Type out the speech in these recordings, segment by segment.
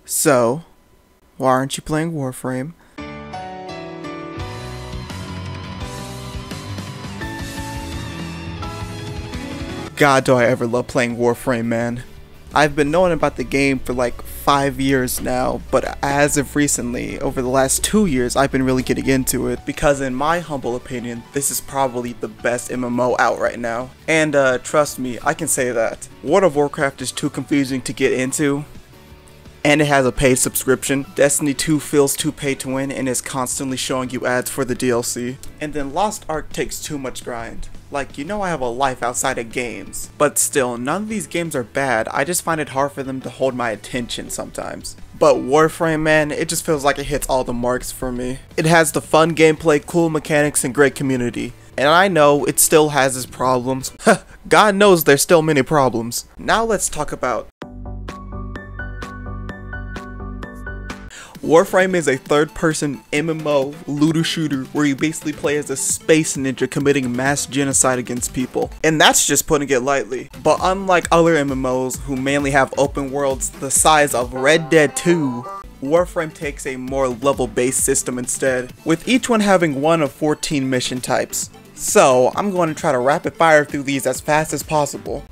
So, why aren't you playing Warframe? God, do I ever love playing Warframe, man. I've been knowing about the game for like 5 years now, but as of recently, over the last 2 years, I've been really getting into it because in my humble opinion, this is probably the best MMO out right now. And trust me, I can say that. World of Warcraft is too confusing to get into, and it has a paid subscription. Destiny 2 feels too pay to win and is constantly showing you ads for the DLC. And then Lost Ark takes too much grind. Like, you know I have a life outside of games. But still, none of these games are bad, I just find it hard for them to hold my attention sometimes. But Warframe, man, it just feels like it hits all the marks for me. It has the fun gameplay, cool mechanics, and great community. And I know it still has its problems. God knows there's still many problems. Now let's talk about Warframe is a third-person MMO looter shooter where you basically play as a space ninja committing mass genocide against people. And that's just putting it lightly. But unlike other MMOs who mainly have open worlds the size of Red Dead 2, Warframe takes a more level-based system instead, with each one having one of 14 mission types. So, I'm going to try to rapid fire through these as fast as possible.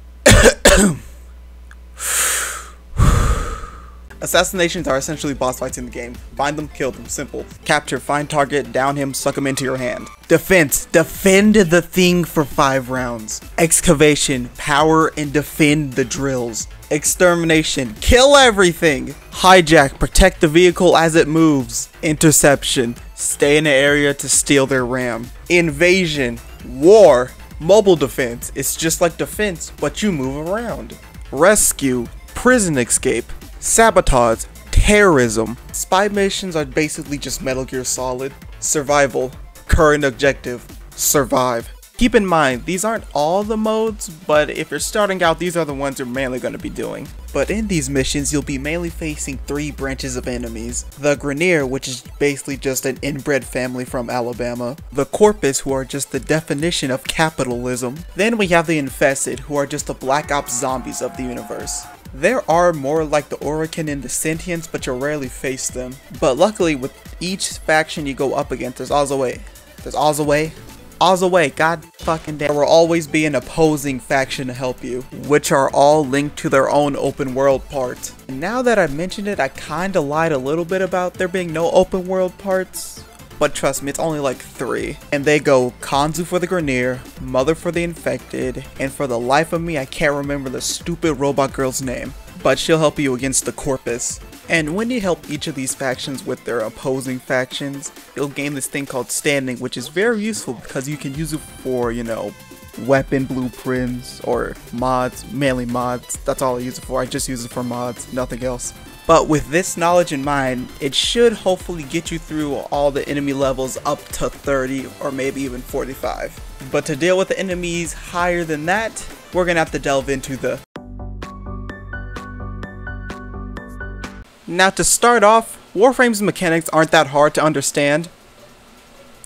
Assassinations are essentially boss fights in the game. Find them, kill them, simple. Capture, find target, down him, suck him into your hand. Defense, defend the thing for 5 rounds. Excavation, power and defend the drills. Extermination, kill everything. Hijack, protect the vehicle as it moves. Interception, stay in the area to steal their RAM. Invasion, war. Mobile defense, it's just like defense, but you move around. Rescue, prison escape. Sabotage, terrorism. Spy missions are basically just Metal Gear Solid. Survival, current objective, survive. Keep in mind, these aren't all the modes, but if you're starting out, these are the ones you're mainly going to be doing. But in these missions, you'll be mainly facing 3 branches of enemies. The Grenier, which is basically just an inbred family from Alabama. The Corpus, who are just the definition of capitalism. Then we have the Infested, who are just the Black Ops zombies of the universe. There are more like the Orokin and the Sentients, but you'll rarely face them. But luckily, with each faction you go up against, there's Ozaway. There's Ozaway, god fucking damn. There will always be an opposing faction to help you, which are all linked to their own open world parts. And now that I mentioned it, I kinda lied a little bit about there being no open world parts. But trust me, it's only like 3. And they go Kanzu for the Grenier, Mother for the Infected, and for the life of me I can't remember the stupid robot girl's name. But she'll help you against the Corpus. And when you help each of these factions with their opposing factions, you'll gain this thing called standing, which is very useful because you can use it for, you know, weapon blueprints or mods, mainly mods. That's all I use it for. I just use it for mods, nothing else. But with this knowledge in mind, it should hopefully get you through all the enemy levels up to 30 or maybe even 45. But to deal with the enemies higher than that, we're gonna have to delve into the... Now to start off, Warframe's mechanics aren't that hard to understand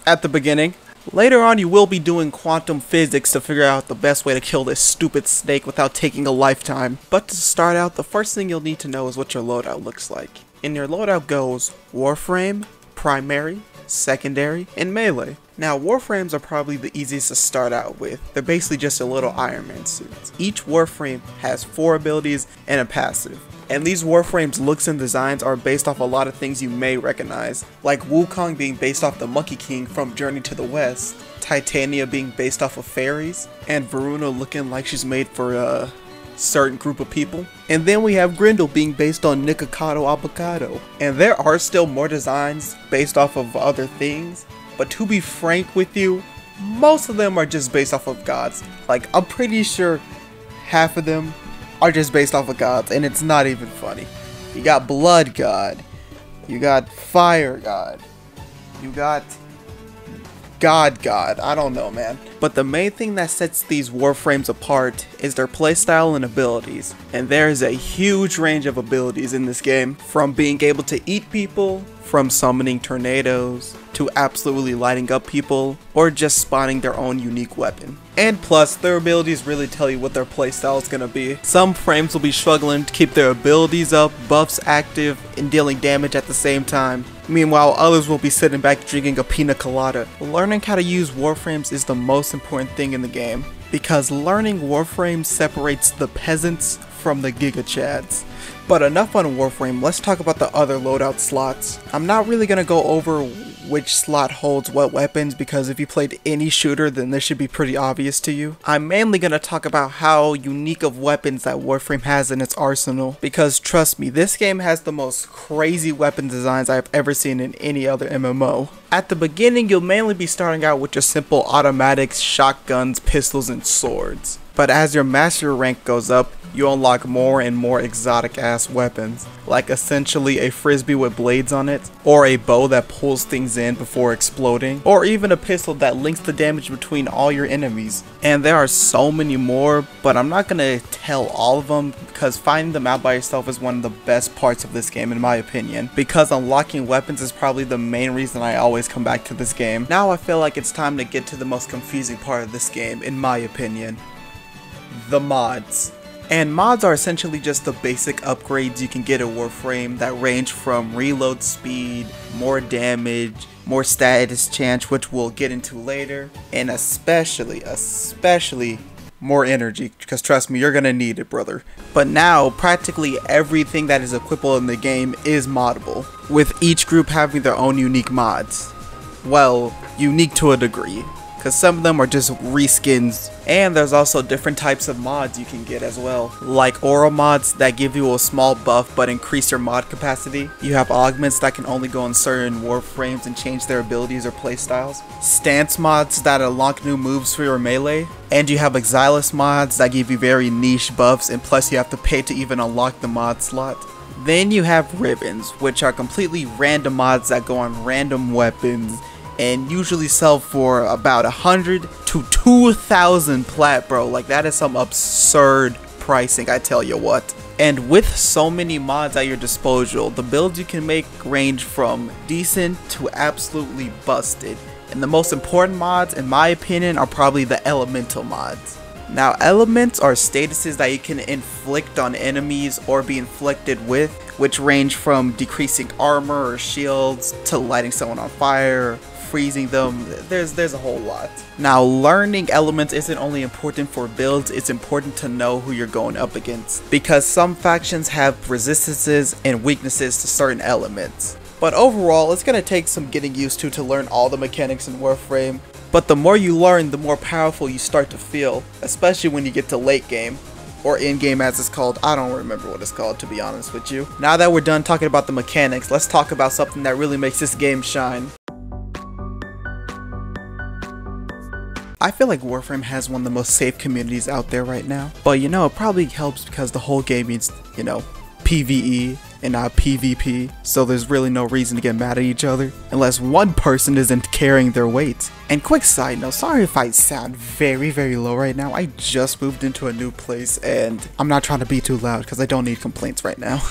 at the beginning. Later on you will be doing quantum physics to figure out the best way to kill this stupid snake without taking a lifetime. But to start out, the first thing you'll need to know is what your loadout looks like. And your loadout goes Warframe, Primary, Secondary, and Melee. Now Warframes are probably the easiest to start out with. They're basically just a little Iron Man suits. Each Warframe has 4 abilities and a passive. And these Warframes' looks and designs are based off a lot of things you may recognize, like Wukong being based off the Monkey King from Journey to the West, Titania being based off of fairies, and Varuna looking like she's made for a certain group of people. And then we have Grendel being based on Nikocado Avocado. And there are still more designs based off of other things, but to be frank with you, most of them are just based off of gods. Like, I'm pretty sure half of them are just based off of gods, and it's not even funny. You got Blood God, you got Fire God, you got God, I don't know, man. But the main thing that sets these Warframes apart is their playstyle and abilities. And there is a huge range of abilities in this game, from being able to eat people, from summoning tornadoes, to absolutely lighting up people, or just spawning their own unique weapon. And plus, their abilities really tell you what their playstyle is gonna be. Some frames will be struggling to keep their abilities up, buffs active, and dealing damage at the same time. Meanwhile, others will be sitting back drinking a pina colada. Learning how to use Warframes is the most important thing in the game, because learning Warframes separates the peasants from the Giga Chads. But enough on Warframe, let's talk about the other loadout slots. I'm not really gonna go over which slot holds what weapons, because if you played any shooter then this should be pretty obvious to you. I'm mainly gonna talk about how unique of weapons that Warframe has in its arsenal, because trust me, this game has the most crazy weapon designs I've ever seen in any other MMO. At the beginning, you'll mainly be starting out with your simple automatics, shotguns, pistols, and swords. But as your master rank goes up, you unlock more and more exotic ass weapons, like essentially a frisbee with blades on it, or a bow that pulls things in before exploding, or even a pistol that links the damage between all your enemies. And there are so many more, but I'm not gonna tell all of them, because finding them out by yourself is one of the best parts of this game in my opinion, because unlocking weapons is probably the main reason I always come back to this game. Now I feel like it's time to get to the most confusing part of this game, in my opinion. The mods. And mods are essentially just the basic upgrades you can get in Warframe that range from reload speed, more damage, more status chance, which we'll get into later, and especially more energy, because trust me, you're gonna need it, brother. But now, practically everything that is equipable in the game is moddable, with each group having their own unique mods. Well, unique to a degree, because some of them are just reskins. And there's also different types of mods you can get as well, like aura mods that give you a small buff but increase your mod capacity. You have augments that can only go on certain Warframes and change their abilities or playstyles, stance mods that unlock new moves for your melee, and you have Exilus mods that give you very niche buffs, and plus you have to pay to even unlock the mod slot. Then you have ribbons, which are completely random mods that go on random weapons and usually sell for about 100 to 2,000 plat, bro. Like, that is some absurd pricing, I tell you what. And with so many mods at your disposal, the builds you can make range from decent to absolutely busted. And the most important mods, in my opinion, are probably the elemental mods. Now, elements are statuses that you can inflict on enemies or be inflicted with, which range from decreasing armor or shields to lighting someone on fire, freezing them. There's a whole lot. Now, learning elements isn't only important for builds, it's important to know who you're going up against, because some factions have resistances and weaknesses to certain elements. But overall, it's gonna take some getting used to learn all the mechanics in Warframe, but the more you learn, the more powerful you start to feel, especially when you get to late game, or in-game as it's called. I don't remember what it's called, to be honest with you. Now that we're done talking about the mechanics, let's talk about something that really makes this game shine. I feel like Warframe has one of the most safe communities out there right now, but you know, it probably helps because the whole game means, you know, PvE and not PvP, so there's really no reason to get mad at each other unless one person isn't carrying their weight. And quick side note, sorry if I sound very low right now. I just moved into a new place and I'm not trying to be too loud because I don't need complaints right now.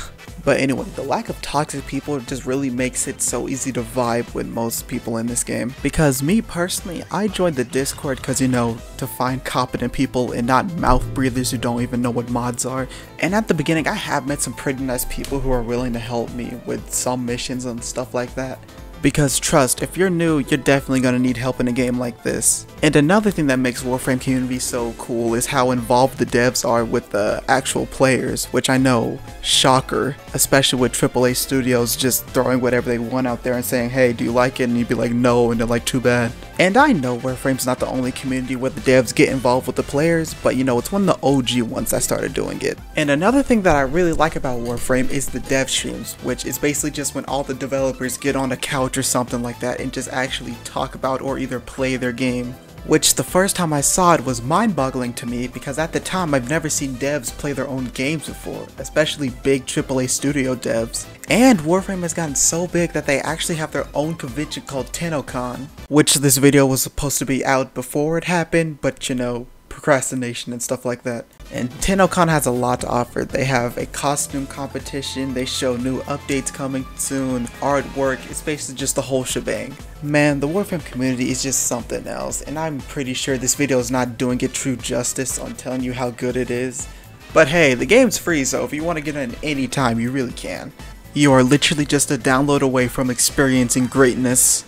But anyway, the lack of toxic people just really makes it so easy to vibe with most people in this game. Because me personally, I joined the Discord because, you know, to find competent people and not mouth breathers who don't even know what mods are. And at the beginning, I have met some pretty nice people who are willing to help me with some missions and stuff like that. Because trust, if you're new, you're definitely going to need help in a game like this. And another thing that makes Warframe community so cool is how involved the devs are with the actual players, which I know, shocker, especially with AAA studios just throwing whatever they want out there and saying, hey, do you like it? And you'd be like, no, and they're like, too bad. And I know Warframe's not the only community where the devs get involved with the players, but you know, it's one of the OG ones that started doing it. And another thing that I really like about Warframe is the dev streams, which is basically just when all the developers get on a couch or something like that and just actually talk about or either play their game. which the first time I saw it was mind-boggling to me because at the time I've never seen devs play their own games before, especially big AAA studio devs. And Warframe has gotten so big that they actually have their own convention called TennoCon, which this video was supposed to be out before it happened, but you know, procrastination and stuff like that. And TennoCon has a lot to offer. They have a costume competition, they show new updates coming soon, artwork, it's basically just the whole shebang. Man, the Warframe community is just something else, and I'm pretty sure this video is not doing it true justice on telling you how good it is. But hey, the game's free, so if you want to get in any time, you really can. You are literally just a download away from experiencing greatness.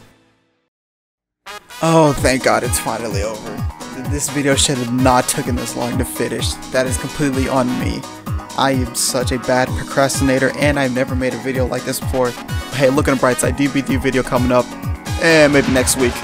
Oh, thank God it's finally over. This video should have not taken this long to finish. That is completely on me. I am such a bad procrastinator and I've never made a video like this before. Hey, look on the bright side, DBD video coming up, and maybe next week.